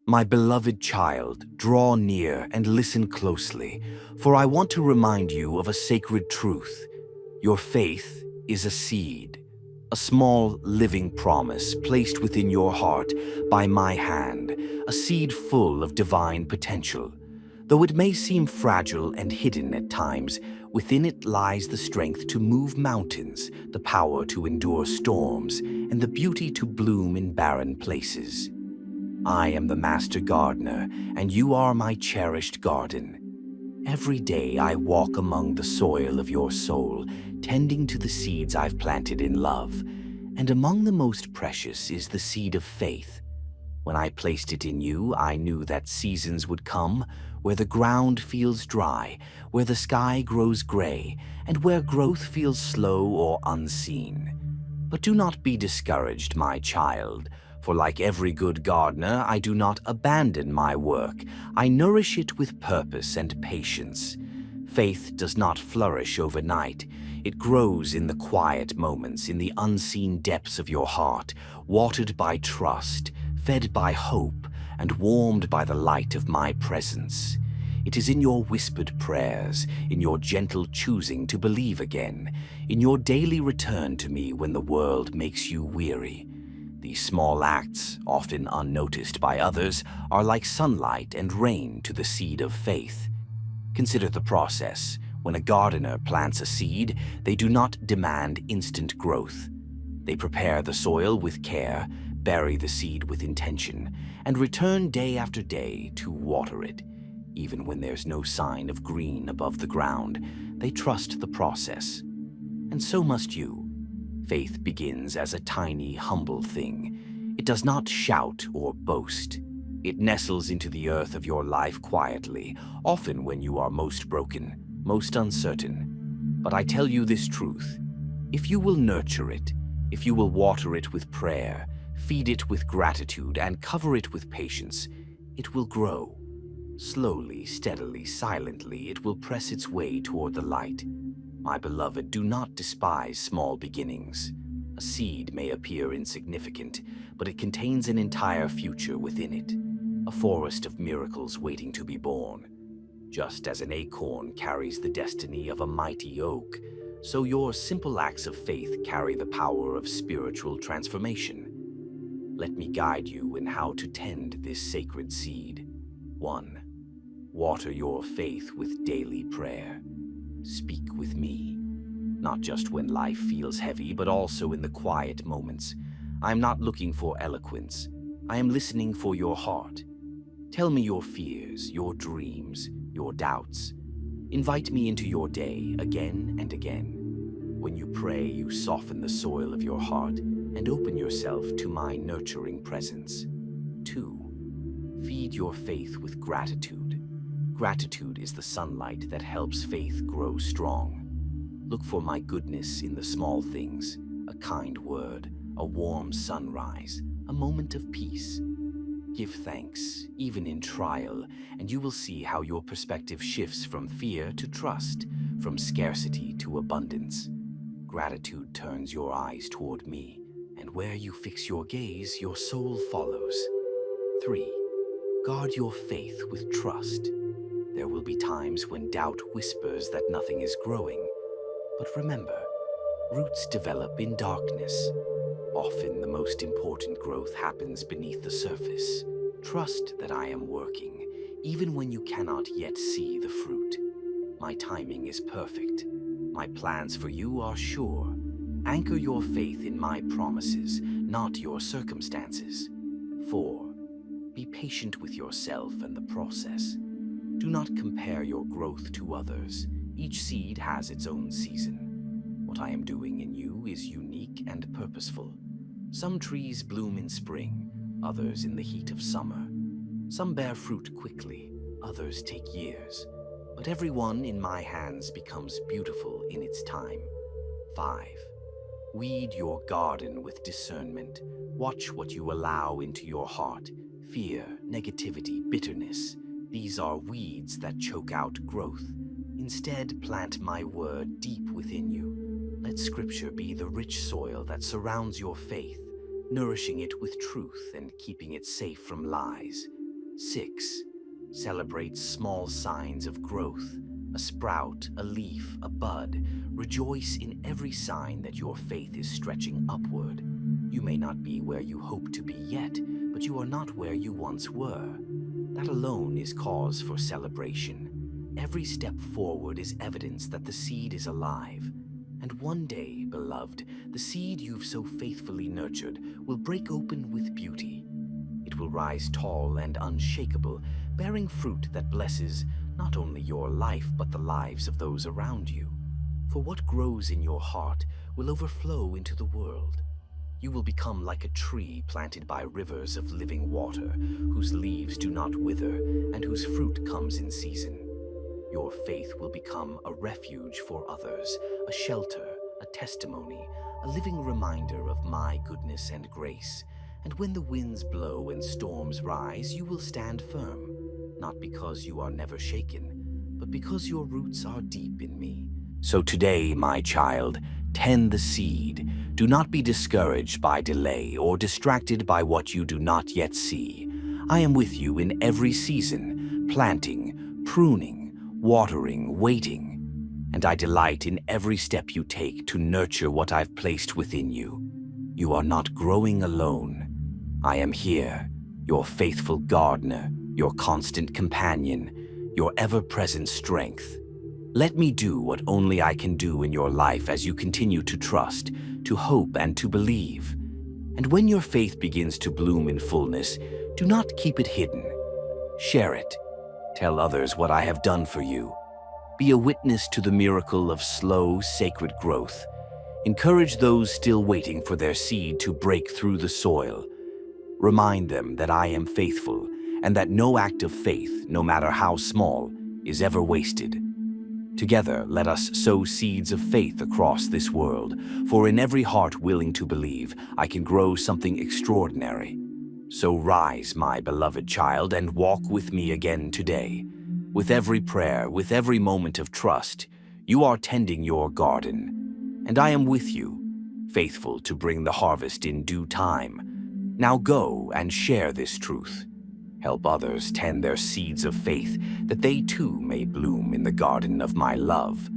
My beloved child, draw near and listen closely, for I want to remind you of a sacred truth. Your faith is a seed, a small living promise placed within your heart by my hand, a seed full of divine potential. Though it may seem fragile and hidden at times, within it lies the strength to move mountains, the power to endure storms, and the beauty to bloom in barren places. I am the master gardener, and you are my cherished garden. Every day I walk among the soil of your soul, tending to the seeds I've planted in love. And among the most precious is the seed of faith. When I placed it in you, I knew that seasons would come where the ground feels dry, where the sky grows gray, and where growth feels slow or unseen. But do not be discouraged, my child, for like every good gardener, I do not abandon my work. I nourish it with purpose and patience. Faith does not flourish overnight. It grows in the quiet moments, in the unseen depths of your heart, watered by trust, fed by hope, and warmed by the light of my presence. It is in your whispered prayers, in your gentle choosing to believe again, in your daily return to me when the world makes you weary. These small acts, often unnoticed by others, are like sunlight and rain to the seed of faith. Consider the process. When a gardener plants a seed, they do not demand instant growth. They prepare the soil with care, bury the seed with intention, and return day after day to water it. Even when there's no sign of green above the ground, they trust the process. And so must you. Faith begins as a tiny, humble thing. It does not shout or boast. It nestles into the earth of your life quietly, often when you are most broken, most uncertain. But I tell you this truth. If you will nurture it, if you will water it with prayer, feed it with gratitude, and cover it with patience, it will grow. Slowly, steadily, silently, it will press its way toward the light. My beloved, do not despise small beginnings. A seed may appear insignificant, but it contains an entire future within it, a forest of miracles waiting to be born. Just as an acorn carries the destiny of a mighty oak, so your simple acts of faith carry the power of spiritual transformation. Let me guide you in how to tend this sacred seed. 1. Water your faith with daily prayer. Speak with me, not just when life feels heavy, but also in the quiet moments. I am not looking for eloquence. I am listening for your heart. Tell me your fears, your dreams, your doubts. Invite me into your day again and again. When you pray, you soften the soil of your heart and open yourself to my nurturing presence. 2. Feed your faith with gratitude. Gratitude is the sunlight that helps faith grow strong. Look for my goodness in the small things, a kind word, a warm sunrise, a moment of peace. Give thanks, even in trial, and you will see how your perspective shifts from fear to trust, from scarcity to abundance. Gratitude turns your eyes toward me, and where you fix your gaze, your soul follows. 3. Guard your faith with trust. There will be times when doubt whispers that nothing is growing. But remember, roots develop in darkness. Often the most important growth happens beneath the surface. Trust that I am working, even when you cannot yet see the fruit. My timing is perfect. My plans for you are sure. Anchor your faith in my promises, not your circumstances. 4. Be patient with yourself and the process. Do not compare your growth to others. Each seed has its own season. What I am doing in you is unique and purposeful. Some trees bloom in spring, others in the heat of summer. Some bear fruit quickly, others take years. But every one in my hands becomes beautiful in its time. 5. Weed your garden with discernment. Watch what you allow into your heart. Fear, negativity, bitterness. These are weeds that choke out growth. Instead, plant my word deep within you. Let Scripture be the rich soil that surrounds your faith, nourishing it with truth and keeping it safe from lies. 6. Celebrate small signs of growth, a sprout, a leaf, a bud. Rejoice in every sign that your faith is stretching upward. You may not be where you hope to be yet, but you are not where you once were. That alone is cause for celebration. Every step forward is evidence that the seed is alive. And one day, beloved, the seed you've so faithfully nurtured will break open with beauty. It will rise tall and unshakable, bearing fruit that blesses not only your life but the lives of those around you. For what grows in your heart will overflow into the world. You will become like a tree planted by rivers of living water, whose leaves do not wither and whose fruit comes in season. Your faith will become a refuge for others, a shelter, a testimony, a living reminder of my goodness and grace. And when the winds blow and storms rise, you will stand firm, not because you are never shaken, but because your roots are deep in me. So today, my child, tend the seed. Do not be discouraged by delay or distracted by what you do not yet see. I am with you in every season, planting, pruning, watering, waiting. And I delight in every step you take to nurture what I've placed within you. You are not growing alone. I am here, your faithful gardener, your constant companion, your ever-present strength. Let me do what only I can do in your life as you continue to trust, to hope, and to believe. And when your faith begins to bloom in fullness, do not keep it hidden. Share it. Tell others what I have done for you. Be a witness to the miracle of slow, sacred growth. Encourage those still waiting for their seed to break through the soil. Remind them that I am faithful and that no act of faith, no matter how small, is ever wasted. Together, let us sow seeds of faith across this world, for in every heart willing to believe, I can grow something extraordinary. So rise, my beloved child, and walk with me again today. With every prayer, with every moment of trust, you are tending your garden, and I am with you, faithful to bring the harvest in due time. Now go and share this truth. Help others tend their seeds of faith that they too may bloom in the garden of my love.